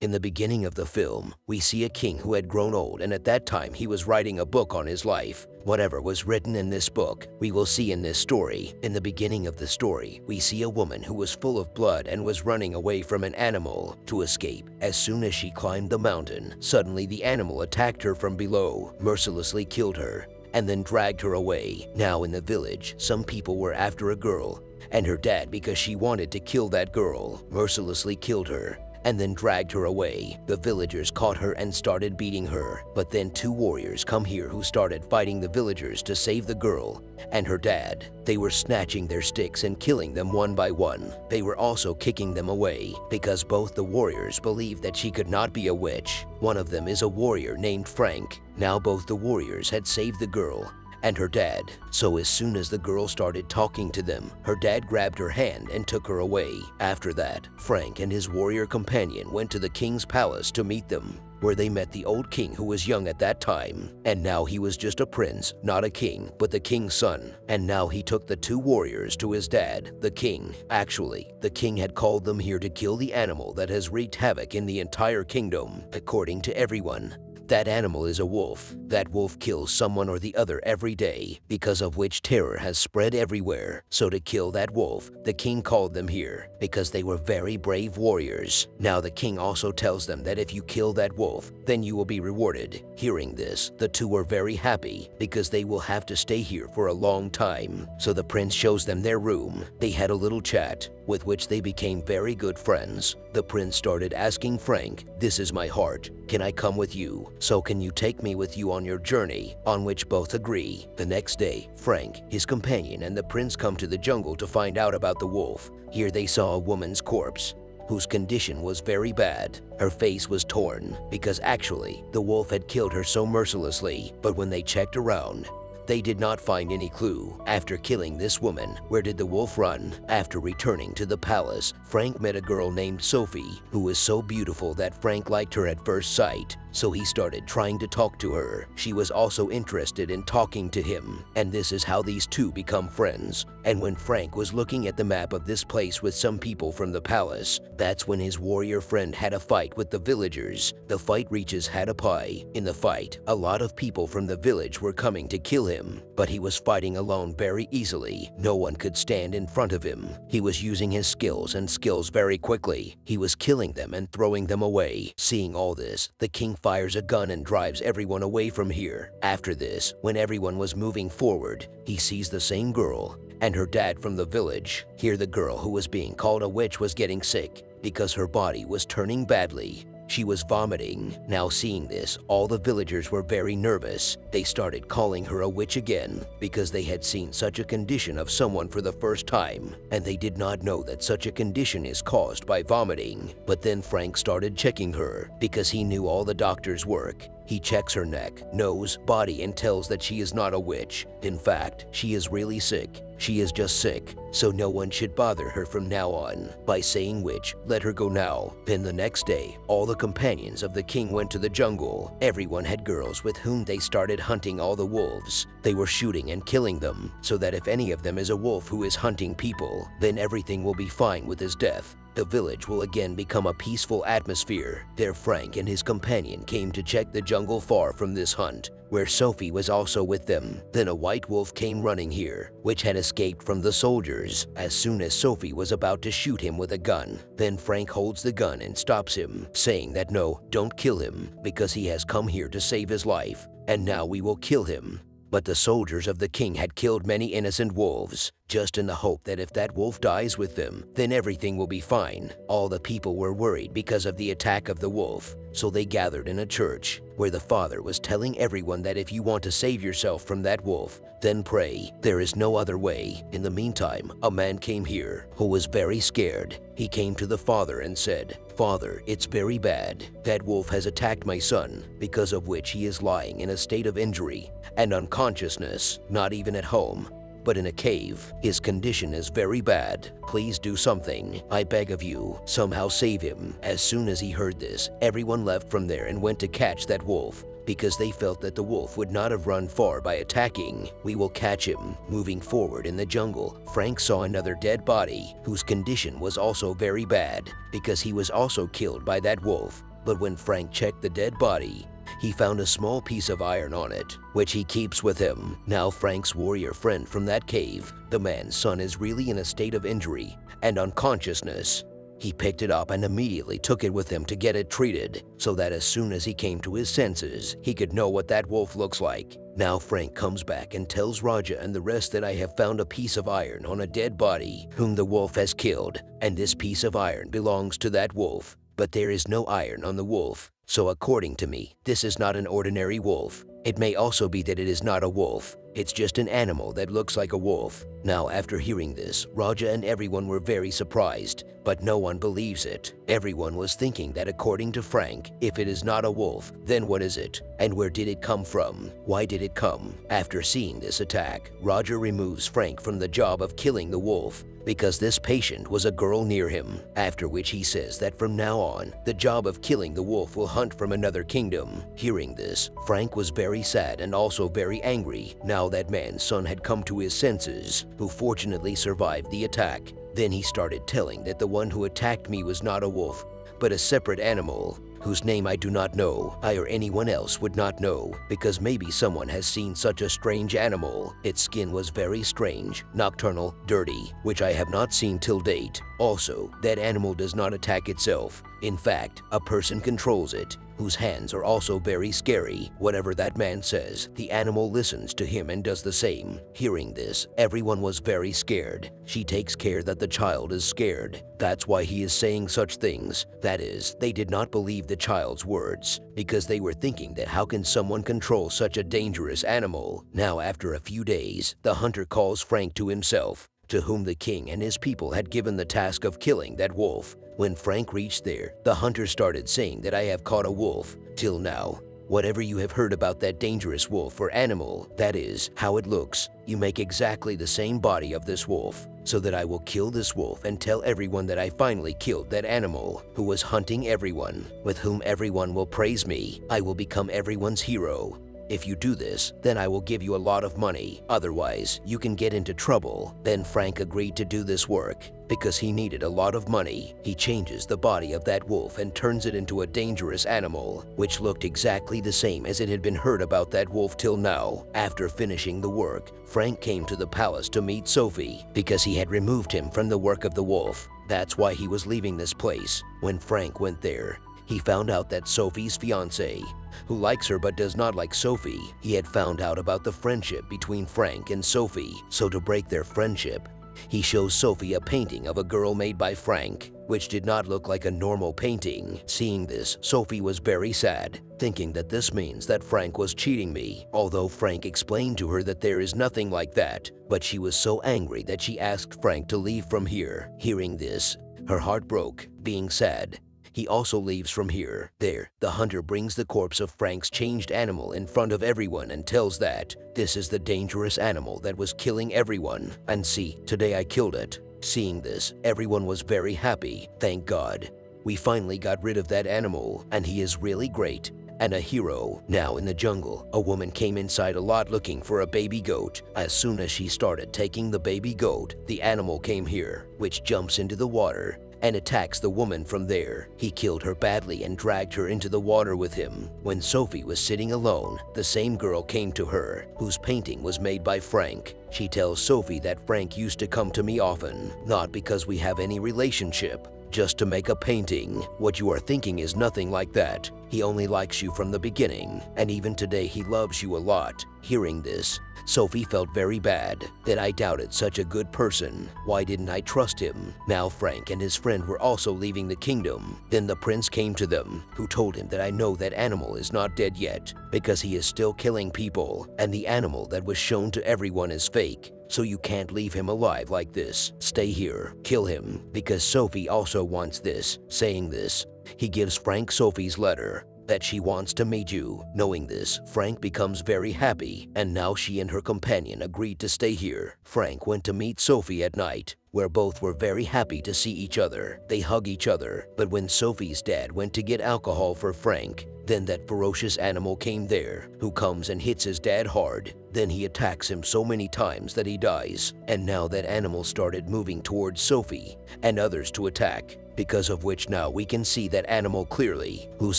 In the beginning of the film, we see a king who had grown old, and at that time he was writing a book on his life. Whatever was written in this book, we will see in this story. In the beginning of the story, we see a woman who was full of blood and was running away from an animal to escape. As soon as she climbed the mountain, suddenly the animal attacked her from below, mercilessly killed her, and then dragged her away. Now in the village, some people were after a girl, and her dad, because she wanted to kill that girl, mercilessly killed her and then dragged her away. The villagers caught her and started beating her. But then two warriors come here who started fighting the villagers to save the girl and her dad. They were snatching their sticks and killing them one by one. They were also kicking them away because both the warriors believed that she could not be a witch. One of them is a warrior named Frank. Now both the warriors had saved the girl and her dad. So as soon as the girl started talking to them, her dad grabbed her hand and took her away. After that, Frank and his warrior companion went to the king's palace to meet them, where they met the old king who was young at that time. And now he was just a prince, not a king, but the king's son. And now he took the two warriors to his dad, the king. Actually, the king had called them here to kill the animal that has wreaked havoc in the entire kingdom. According to everyone, that animal is a wolf. That wolf kills someone or the other every day, because of which terror has spread everywhere. So to kill that wolf, the king called them here, because they were very brave warriors. Now the king also tells them that if you kill that wolf, then you will be rewarded. Hearing this, the two were very happy, because they will have to stay here for a long time. So the prince shows them their room. They had a little chat, with which they became very good friends. The prince started asking Frank, "This is my heart. Can I come with you? So can you take me with you on your journey?" On which both agree. The next day, Frank, his companion, and the prince come to the jungle to find out about the wolf. Here they saw a woman's corpse, whose condition was very bad. Her face was torn, because actually, the wolf had killed her so mercilessly. But when they checked around, they did not find any clue. After killing this woman, where did the wolf run? After returning to the palace, Frank met a girl named Sophie, who was so beautiful that Frank liked her at first sight. So he started trying to talk to her. She was also interested in talking to him, and this is how these two become friends. And when Frank was looking at the map of this place with some people from the palace, that's when his warrior friend had a fight with the villagers. The fight reaches Hadapai. In the fight, a lot of people from the village were coming to kill him, but he was fighting alone very easily. No one could stand in front of him. He was using his skills very quickly. He was killing them and throwing them away. Seeing all this, the king fires a gun and drives everyone away from here. After this, when everyone was moving forward, he sees the same girl and her dad from the village. Here the girl who was being called a witch was getting sick because her body was turning badly. She was vomiting. Now seeing this, all the villagers were very nervous. They started calling her a witch again because they had seen such a condition of someone for the first time, and they did not know that such a condition is caused by vomiting. But then Frank started checking her because he knew all the doctor's work. He checks her neck, nose, body, and tells that she is not a witch. In fact, she is really sick. She is just sick, so no one should bother her from now on. By saying witch, let her go now. Then the next day, all the companions of the king went to the jungle. Everyone had girls with whom they started hunting all the wolves. They were shooting and killing them, so that if any of them is a wolf who is hunting people, then everything will be fine with his death. The village will again become a peaceful atmosphere. There Frank and his companion came to check the jungle far from this hunt, where Sophie was also with them. Then a white wolf came running here, which had escaped from the soldiers. As soon as Sophie was about to shoot him with a gun, then Frank holds the gun and stops him, saying that no, don't kill him, because he has come here to save his life, and now we will kill him. But the soldiers of the king had killed many innocent wolves, just in the hope that if that wolf dies with them, then everything will be fine. All the people were worried because of the attack of the wolf, so they gathered in a church, where the father was telling everyone that if you want to save yourself from that wolf, then pray. There is no other way. In the meantime, a man came here who was very scared. He came to the father and said, "Father, it's very bad. That wolf has attacked my son, because of which he is lying in a state of injury and unconsciousness, not even at home, but in a cave. His condition is very bad. Please do something. I beg of you, somehow save him." As soon as he heard this, everyone left from there and went to catch that wolf. because they felt that the wolf would not have run far by attacking. We will catch him. Moving forward in the jungle, Frank saw another dead body whose condition was also very bad because he was also killed by that wolf. But when Frank checked the dead body, he found a small piece of iron on it, which he keeps with him. Now Frank's warrior friend from that cave, the man's son, is really in a state of injury and unconsciousness. He picked it up and immediately took it with him to get it treated, so that as soon as he came to his senses, he could know what that wolf looks like. Now Frank comes back and tells Raja and the rest that I have found a piece of iron on a dead body whom the wolf has killed, and this piece of iron belongs to that wolf. But there is no iron on the wolf, so according to me, this is not an ordinary wolf. It may also be that it is not a wolf. It's just an animal that looks like a wolf. Now, after hearing this, Raja and everyone were very surprised, but no one believes it. Everyone was thinking that according to Frank, if it is not a wolf, then what is it? And where did it come from? Why did it come? After seeing this attack, Raja removes Frank from the job of killing the wolf, because this patient was a girl near him, after which he says that from now on, the job of killing the wolf will hunt from another kingdom. Hearing this, Frank was very sad and also very angry now that man's son had come to his senses, who fortunately survived the attack. Then he started telling that the one who attacked me was not a wolf, but a separate animal, whose name I do not know. I or anyone else would not know, because maybe someone has seen such a strange animal. Its skin was very strange, nocturnal, dirty, which I have not seen till date. Also, that animal does not attack itself. In fact, a person controls it, whose hands are also very scary. Whatever that man says, the animal listens to him and does the same. Hearing this, everyone was very scared. She takes care that the child is scared. That's why he is saying such things. That is, they did not believe the child's words, because they were thinking that how can someone control such a dangerous animal? Now, after a few days, the hunter calls Frank to himself, to whom the king and his people had given the task of killing that wolf. When Frank reached there, the hunter started saying that I have caught a wolf. Till now, whatever you have heard about that dangerous wolf or animal, that is, how it looks, you make exactly the same body of this wolf, so that I will kill this wolf and tell everyone that I finally killed that animal, who was hunting everyone, with whom everyone will praise me. I will become everyone's hero. If you do this, then I will give you a lot of money. Otherwise, you can get into trouble. Then Frank agreed to do this work because he needed a lot of money. He changes the body of that wolf and turns it into a dangerous animal, which looked exactly the same as it had been heard about that wolf till now. After finishing the work, Frank came to the palace to meet Sophie because he had removed him from the work of the wolf. That's why he was leaving this place. When Frank went there, he found out that Sophie's fiancé, who likes her but does not like Sophie, he had found out about the friendship between Frank and Sophie. So to break their friendship, he shows Sophie a painting of a girl made by Frank, which did not look like a normal painting. Seeing this, Sophie was very sad, thinking that this means that Frank was cheating me, although Frank explained to her that there is nothing like that. But she was so angry that she asked Frank to leave from here. Hearing this, her heart broke, being sad. He also leaves from here. There, the hunter brings the corpse of Frank's changed animal in front of everyone and tells that this is the dangerous animal that was killing everyone. And see, today I killed it. Seeing this, everyone was very happy. Thank God. We finally got rid of that animal, and he is really great and a hero. Now in the jungle, a woman came inside a lot looking for a baby goat. As soon as she started taking the baby goat, the animal came here, which jumps into the water and attacks the woman from there. He killed her badly and dragged her into the water with him. When Sophie was sitting alone, the same girl came to her, whose painting was made by Frank. She tells Sophie that Frank used to come to me often, not because we have any relationship, just to make a painting. What you are thinking is nothing like that. He only likes you from the beginning, and even today he loves you a lot. Hearing this, Sophie felt very bad that I doubted such a good person. Why didn't I trust him? Now Frank and his friend were also leaving the kingdom. Then the prince came to them, who told him that I know that animal is not dead yet, because he is still killing people, and the animal that was shown to everyone is fake. So you can't leave him alive like this. Stay here, kill him, because Sophie also wants this. Saying this, he gives Frank Sophie's letter that she wants to meet you. Knowing this, Frank becomes very happy, and now she and her companion agreed to stay here. Frank went to meet Sophie at night, where both were very happy to see each other. They hug each other, but when Sophie's dad went to get alcohol for Frank, Then that ferocious animal came there, who comes and hits his dad hard. Then he attacks him so many times that he dies. And now that animal started moving towards Sophie and others to attack, because of which now we can see that animal clearly, whose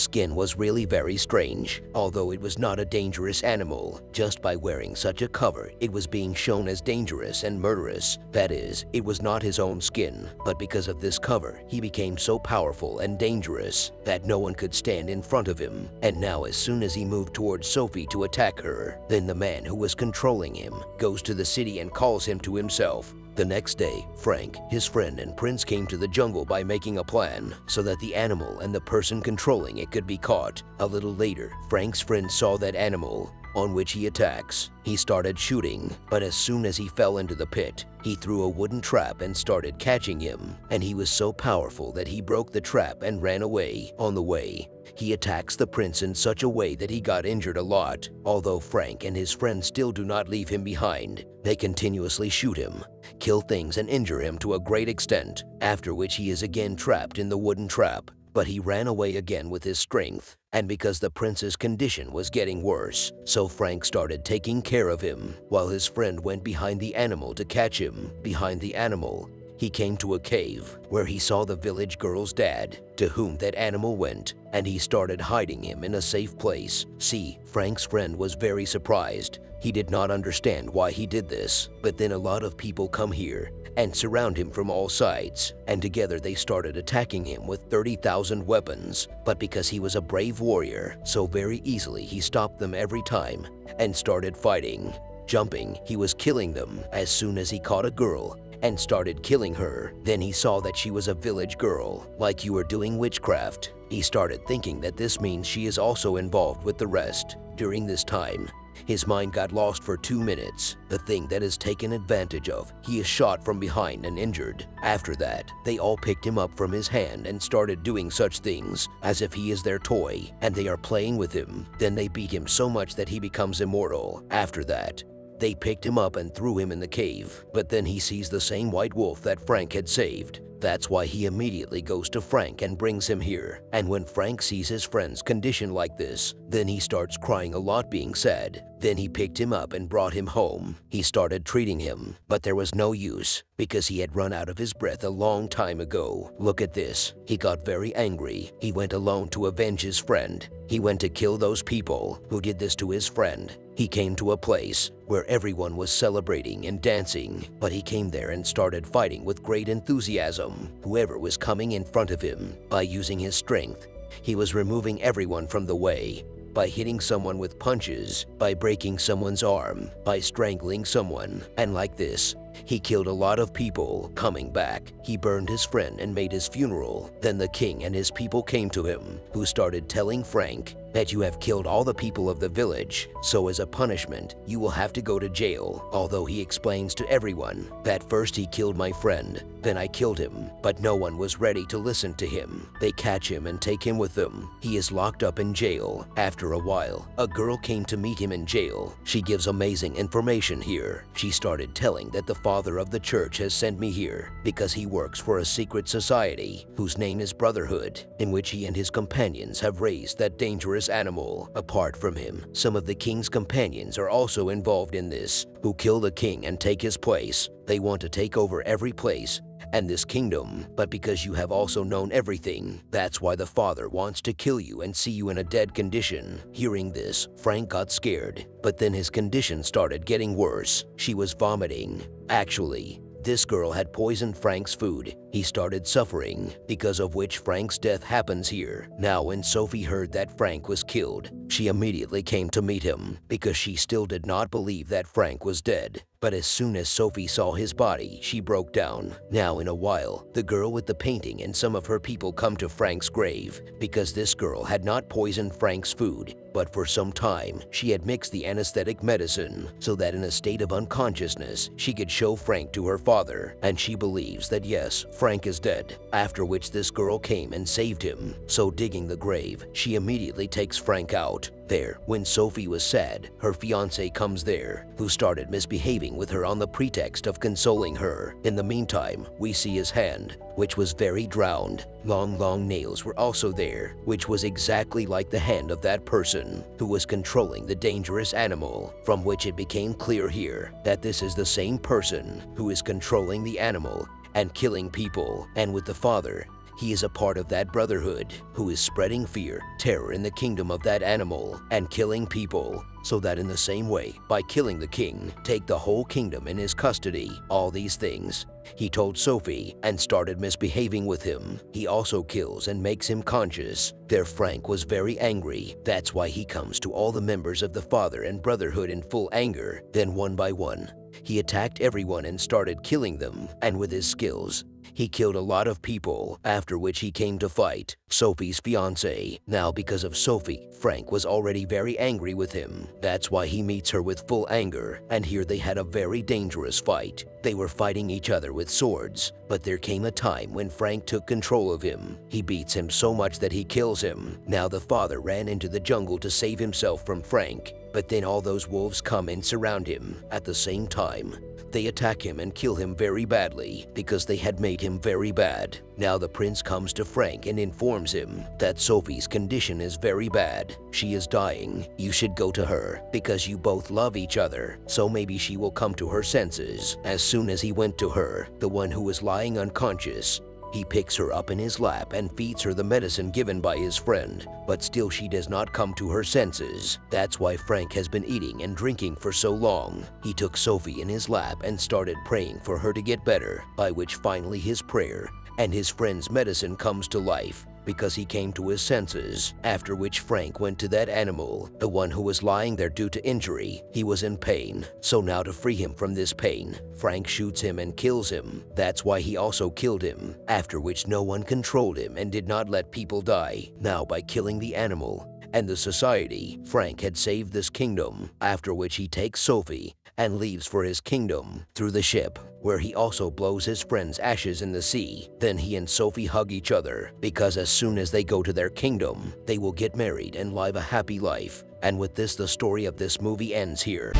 skin was really very strange. Although it was not a dangerous animal, just by wearing such a cover, it was being shown as dangerous and murderous. That is, it was not his own skin, but because of this cover, he became so powerful and dangerous that no one could stand in front of him. And now as soon as he moved towards Sophie to attack her, then the man who was controlling him goes to the city and calls him to himself. The next day, Frank, his friend, and Prince came to the jungle by making a plan so that the animal and the person controlling it could be caught. A little later, Frank's friend saw that animal, on which he attacks. He started shooting, but as soon as he fell into the pit, he threw a wooden trap and started catching him. And he was so powerful that he broke the trap and ran away. On the way, he attacks the prince in such a way that he got injured a lot. Although Frank and his friends still do not leave him behind, they continuously shoot him, kill things, and injure him to a great extent, after which he is again trapped in the wooden trap. But he ran away again with his strength, and because the prince's condition was getting worse, so Frank started taking care of him, while his friend went behind the animal to catch him. Behind the animal, he came to a cave where he saw the village girl's dad, to whom that animal went, and he started hiding him in a safe place. See, Frank's friend was very surprised. He did not understand why he did this, but then a lot of people come here and surround him from all sides, and together they started attacking him with 30,000 weapons. But because he was a brave warrior, so very easily he stopped them every time and started fighting. Jumping, he was killing them as soon as he caught a girl and started killing her. Then he saw that she was a village girl. Like you were doing witchcraft. He started thinking that this means she is also involved with the rest. During this time, his mind got lost for 2 minutes. The thing that is taken advantage of, he is shot from behind and injured. After that, they all picked him up from his hand and started doing such things as if he is their toy, and they are playing with him. Then they beat him so much that he becomes immortal. After that, they picked him up and threw him in the cave, but then he sees the same white wolf that Frank had saved. That's why he immediately goes to Frank and brings him here. And when Frank sees his friend's condition like this, then he starts crying a lot, being sad. Then he picked him up and brought him home. He started treating him, but there was no use because he had run out of his breath a long time ago. Look at this. He got very angry. He went alone to avenge his friend. He went to kill those people who did this to his friend. He came to a place where everyone was celebrating and dancing, but he came there and started fighting with great enthusiasm whoever was coming in front of him. By using his strength, he was removing everyone from the way, by hitting someone with punches, by breaking someone's arm, by strangling someone, and like this, he killed a lot of people. Coming back, he burned his friend and made his funeral. Then the king and his people came to him, who started telling Frank that you have killed all the people of the village, so as a punishment, you will have to go to jail. Although he explains to everyone that first he killed my friend, then I killed him, but no one was ready to listen to him. They catch him and take him with them. He is locked up in jail. After a while, a girl came to meet him in jail. She gives amazing information here. She started telling that the father of the church has sent me here because he works for a secret society whose name is Brotherhood, in which he and his companions have raised that dangerous animal. Apart from him, some of the king's companions are also involved in this, who kill the king and take his place. They want to take over every place and this kingdom, but because you have also known everything, that's why the father wants to kill you and see you in a dead condition. Hearing this, Frank got scared, but then his condition started getting worse. She was vomiting. Actually, this girl had poisoned Frank's food. He started suffering, because of which Frank's death happens here. Now when Sophie heard that Frank was killed, she immediately came to meet him, because she still did not believe that Frank was dead. But as soon as Sophie saw his body, she broke down. Now in a while, the girl with the painting and some of her people come to Frank's grave, because this girl had not poisoned Frank's food, but for some time, she had mixed the anesthetic medicine, so that in a state of unconsciousness, she could show Frank to her father, and she believes that yes, Frank is dead, after which this girl came and saved him. So digging the grave, she immediately takes Frank out. There, when Sophie was sad, her fiancé comes there, who started misbehaving with her on the pretext of consoling her. In the meantime, we see his hand, which was very drowned. Long nails were also there, which was exactly like the hand of that person who was controlling the dangerous animal, from which it became clear here that this is the same person who is controlling the animal and killing people. And with the father, he is a part of that brotherhood who is spreading fear, terror in the kingdom of that animal and killing people, so that in the same way, by killing the king, take the whole kingdom in his custody. All these things he told Sophie and started misbehaving with him. He also kills and makes him conscious. There Frank was very angry. That's why he comes to all the members of the father and brotherhood in full anger. Then one by one, he attacked everyone and started killing them, and with his skills, he killed a lot of people, after which he came to fight Sophie's fiancé. Now because of Sophie, Frank was already very angry with him. That's why he meets her with full anger, and here they had a very dangerous fight. They were fighting each other with swords, but there came a time when Frank took control of him. He beats him so much that he kills him. Now the father ran into the jungle to save himself from Frank, but then all those wolves come and surround him. At the same time, they attack him and kill him very badly because they had made him very bad. Now the prince comes to Frank and informs him that Sophie's condition is very bad. She is dying. You should go to her because you both love each other, so maybe she will come to her senses. As soon as he went to her, the one who was lying unconscious, he picks her up in his lap and feeds her the medicine given by his friend, but still she does not come to her senses. That's why Frank has been eating and drinking for so long. He took Sophie in his lap and started praying for her to get better, by which finally his prayer and his friend's medicine comes to life, because he came to his senses, after which Frank went to that animal, the one who was lying there due to injury. He was in pain, so now to free him from this pain, Frank shoots him and kills him. That's why he also killed him, after which no one controlled him and did not let people die. Now by killing the animal and the society, Frank had saved this kingdom, after which he takes Sophie and leaves for his kingdom through the ship, where he also blows his friend's ashes in the sea. Then he and Sophie hug each other, because as soon as they go to their kingdom, they will get married and live a happy life. And with this, the story of this movie ends here.